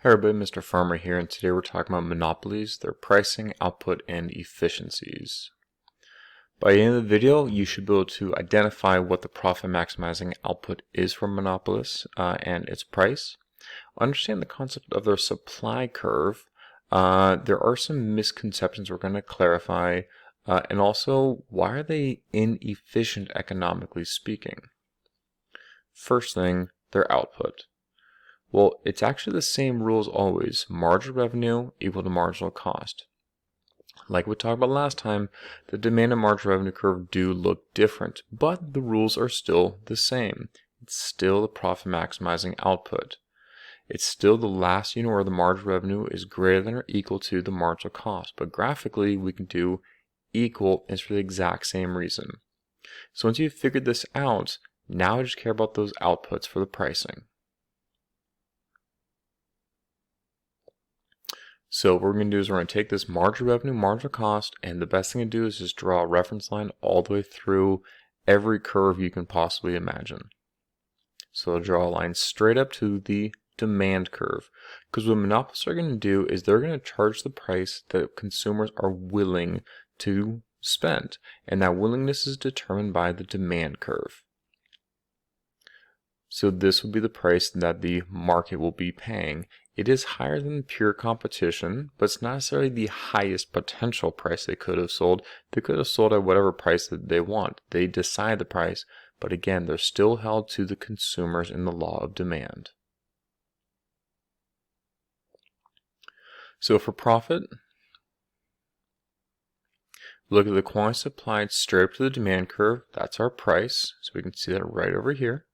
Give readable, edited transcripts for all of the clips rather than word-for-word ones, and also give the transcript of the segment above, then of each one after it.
Hey everybody, Mr. Farmer here, and today we're talking about monopolies, their pricing, output, and efficiencies. By the end of the video, you should be able to identify what the profit maximizing output is for monopolists and its price. Understand the concept of their supply curve. There are some misconceptions we're going to clarify, and also why are they inefficient economically speaking. First thing, their output. Well, it's actually the same rule as always. Marginal revenue equal to marginal cost. Like we talked about last time, the demand and marginal revenue curve do look different, but the rules are still the same. It's still the profit maximizing output. It's still the last unit where the marginal revenue is greater than or equal to the marginal cost, but graphically we can do equal is for the exact same reason. So once you've figured this out, now I just care about those outputs for the pricing. So what we're going to do is we're going to take this marginal revenue, marginal cost, and the best thing to do is just draw a reference line all the way through every curve you can possibly imagine. So I'll draw a line straight up to the demand curve. Because what monopolists are going to do is they're going to charge the price that consumers are willing to spend. And that willingness is determined by the demand curve. So this will be the price that the market will be paying. It is higher than pure competition, but it's not necessarily the highest potential price they could have sold. They could have sold at whatever price that they want. They decide the price, but again, they're still held to the consumers in the law of demand. So for profit, look at the quantity supplied straight up to the demand curve. That's our price. So we can see that right over here.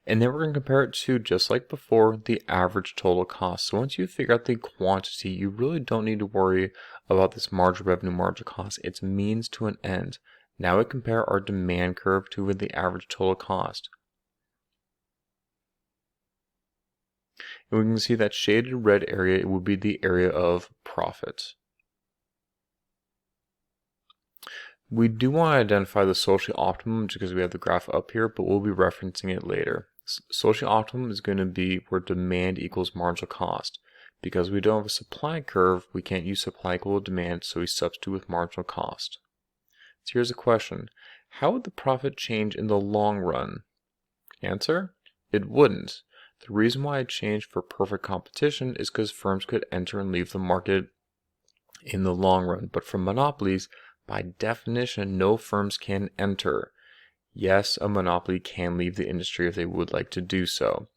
And then we're going to compare it to, just like before, the average total cost. So once you figure out the quantity, you really don't need to worry about this marginal revenue, marginal cost. It's means to an end. Now we compare our demand curve to the average total cost. And we can see that shaded red area would be the area of profit. We do want to identify the social optimum because we have the graph up here, but we'll be referencing it later. Social optimum is going to be where demand equals marginal cost. Because we don't have a supply curve, we can't use supply equal to demand, so we substitute with marginal cost. So here's a question. How would the profit change in the long run? Answer, it wouldn't. The reason why it changed for perfect competition is because firms could enter and leave the market in the long run. But for monopolies, by definition, no firms can enter. Yes, a monopoly can leave the industry if they would like to do so.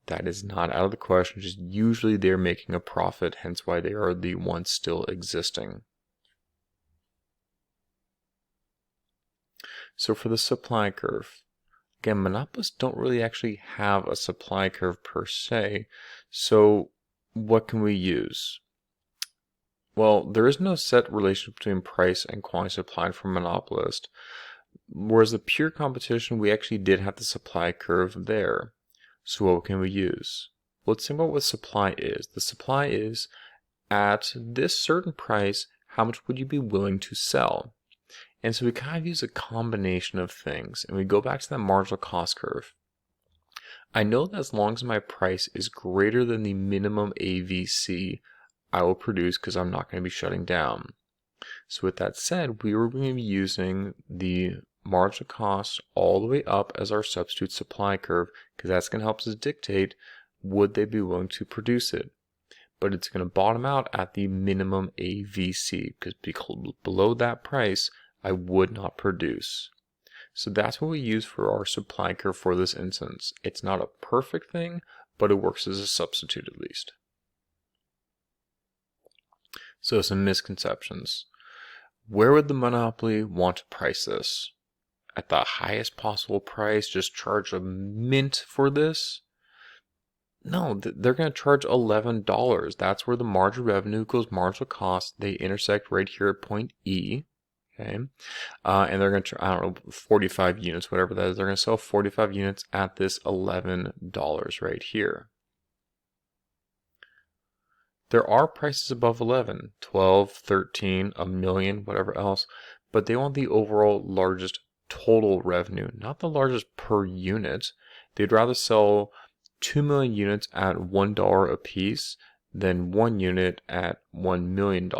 That is not out of the question, just usually they're making a profit, hence why they are the ones still existing. So for the supply curve, again, monopolists don't really actually have a supply curve per se, so what can we use? Well, there is no set relationship between price and quantity supplied for monopolist, whereas the pure competition, we actually did have the supply curve there. So what can we use? Let's think about what supply is. The supply is, at this certain price, how much would you be willing to sell? And so we kind of use a combination of things, and we go back to that marginal cost curve. I know that as long as my price is greater than the minimum AVC, I will produce because I'm not going to be shutting down. So with that said, we were going to be using the marginal cost all the way up as our substitute supply curve because that's going to help us dictate would they be willing to produce it. But it's going to bottom out at the minimum AVC because below that price, I would not produce. So that's what we use for our supply curve for this instance. It's not a perfect thing, but it works as a substitute at least. So some misconceptions. Where would the monopoly want to price this? At the highest possible price, just charge a mint for this? No, they're going to charge $11. That's where the marginal revenue equals marginal cost. They intersect right here at point E. Okay, and they're going to, I don't know, 45 units, whatever that is. They're going to sell 45 units at this $11 right here. There are prices above 11, 12, 13, a million, whatever else, but they want the overall largest total revenue, not the largest per unit. They'd rather sell 2 million units at $1 a piece than 1 unit at $1 million.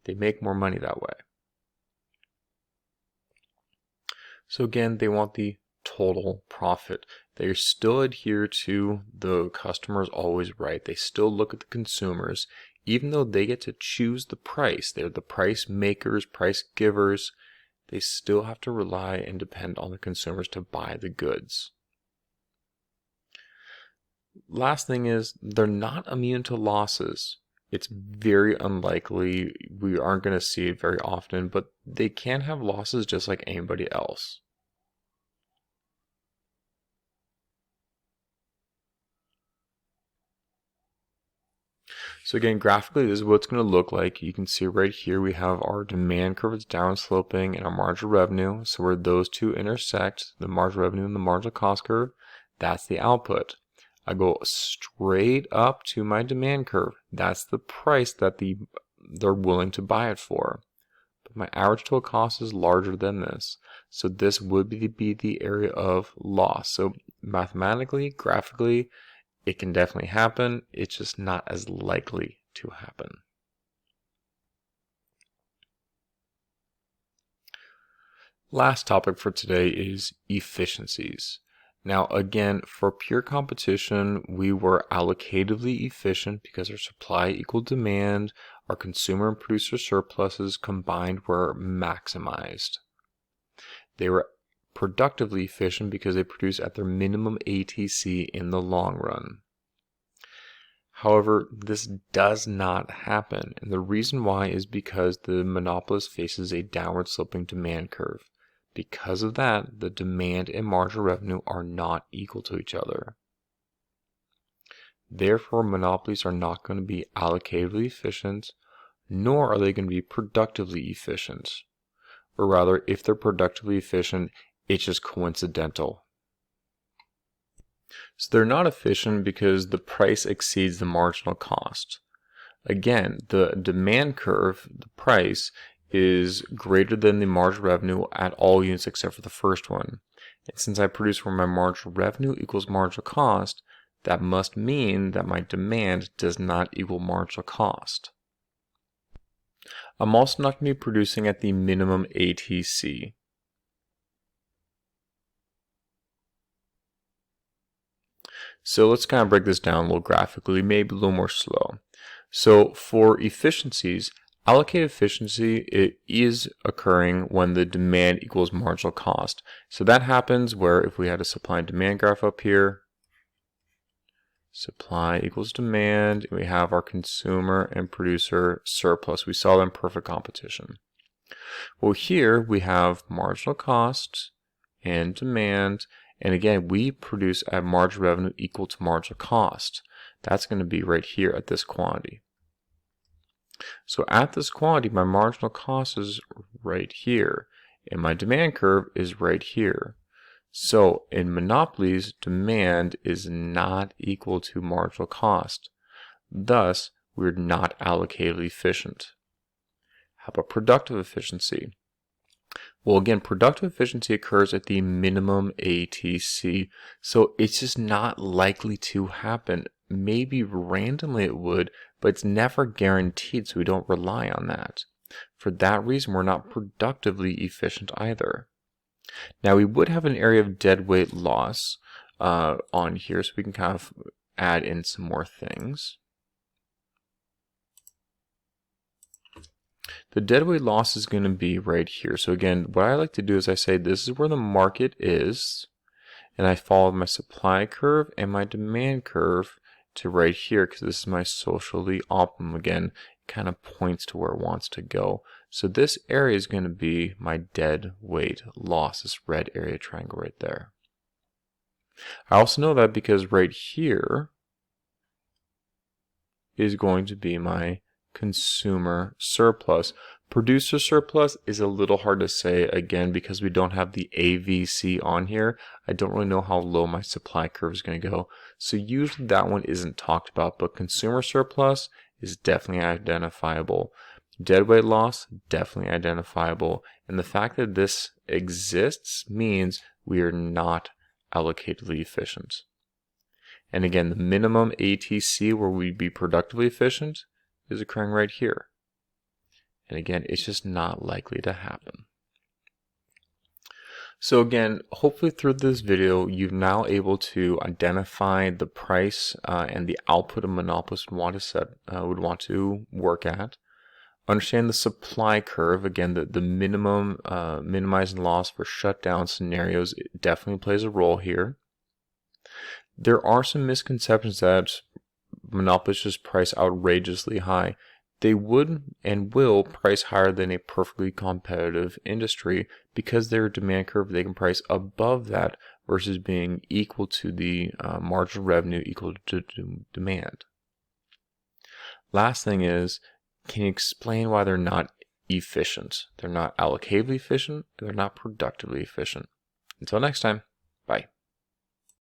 They make more money that way. So again, they want the total profit. They still adhere to the customer's always right. They still look at the consumers, even though they get to choose the price. They're the price makers, price givers. They still have to rely and depend on the consumers to buy the goods. Last thing is, they're not immune to losses. It's very unlikely. We aren't going to see it very often, but they can have losses just like anybody else. So again, graphically, this is what it's going to look like. You can see right here we have our demand curve is down sloping and our marginal revenue. So where those two intersect, the marginal revenue and the marginal cost curve, that's the output. I go straight up to my demand curve. That's the price that they're willing to buy it for. But my average total cost is larger than this. So this would be the area of loss. So mathematically, graphically, it can definitely happen. It's just not as likely to happen. Last topic for today is efficiencies. Now again, for pure competition, we were allocatively efficient because our supply equaled demand, our consumer and producer surpluses combined were maximized. They were productively efficient because they produce at their minimum ATC in the long run. However, this does not happen, and the reason why is because the monopolist faces a downward sloping demand curve. Because of that, the demand and marginal revenue are not equal to each other. Therefore, monopolies are not going to be allocatively efficient, nor are they going to be productively efficient. Or rather, if they're productively efficient, it's just coincidental. So they're not efficient because the price exceeds the marginal cost. Again, the demand curve, the price, is greater than the marginal revenue at all units except for the first one. And since I produce where my marginal revenue equals marginal cost, that must mean that my demand does not equal marginal cost. I'm also not going to be producing at the minimum ATC. So let's kind of break this down a little graphically, maybe a little more slow. So for efficiencies, allocated efficiency, it is occurring when the demand equals marginal cost. So that happens where if we had a supply and demand graph up here, supply equals demand, and we have our consumer and producer surplus. We saw that in perfect competition. Well, here we have marginal cost and demand, and again, we produce at marginal revenue equal to marginal cost. That's going to be right here at this quantity. So at this quantity, my marginal cost is right here, and my demand curve is right here. So in monopolies, demand is not equal to marginal cost. Thus, we're not allocatively efficient. How about productive efficiency? Well, again, productive efficiency occurs at the minimum ATC, so it's just not likely to happen. Maybe randomly it would, but it's never guaranteed, so we don't rely on that. For that reason, we're not productively efficient either. Now, we would have an area of deadweight loss on here, so we can kind of add in some more things. The deadweight loss is going to be right here. So again, what I like to do is I say this is where the market is, and I follow my supply curve and my demand curve to right here because this is my socially optimum. Again, it kind of points to where it wants to go. So this area is going to be my dead weight loss, this red area triangle right there. I also know that because right here is going to be my consumer surplus. Producer surplus is a little hard to say, again, because we don't have the AVC on here. I don't really know how low my supply curve is going to go. So usually that one isn't talked about, but consumer surplus is definitely identifiable. Deadweight loss, definitely identifiable. And the fact that this exists means we are not allocatively efficient. And again, the minimum ATC where we'd be productively efficient is occurring right here. And again, it's just not likely to happen. So again, hopefully through this video, you're now able to identify the price and the output a monopolist would want to work at. Understand the supply curve. Again, the minimum minimizing loss for shutdown scenarios definitely plays a role here. There are some misconceptions that monopolists just price outrageously high. They would and will price higher than a perfectly competitive industry because their demand curve, they can price above that versus being equal to the marginal revenue equal to demand. Last thing is, can you explain why they're not efficient? They're not allocatively efficient, they're not productively efficient. Until next time, bye.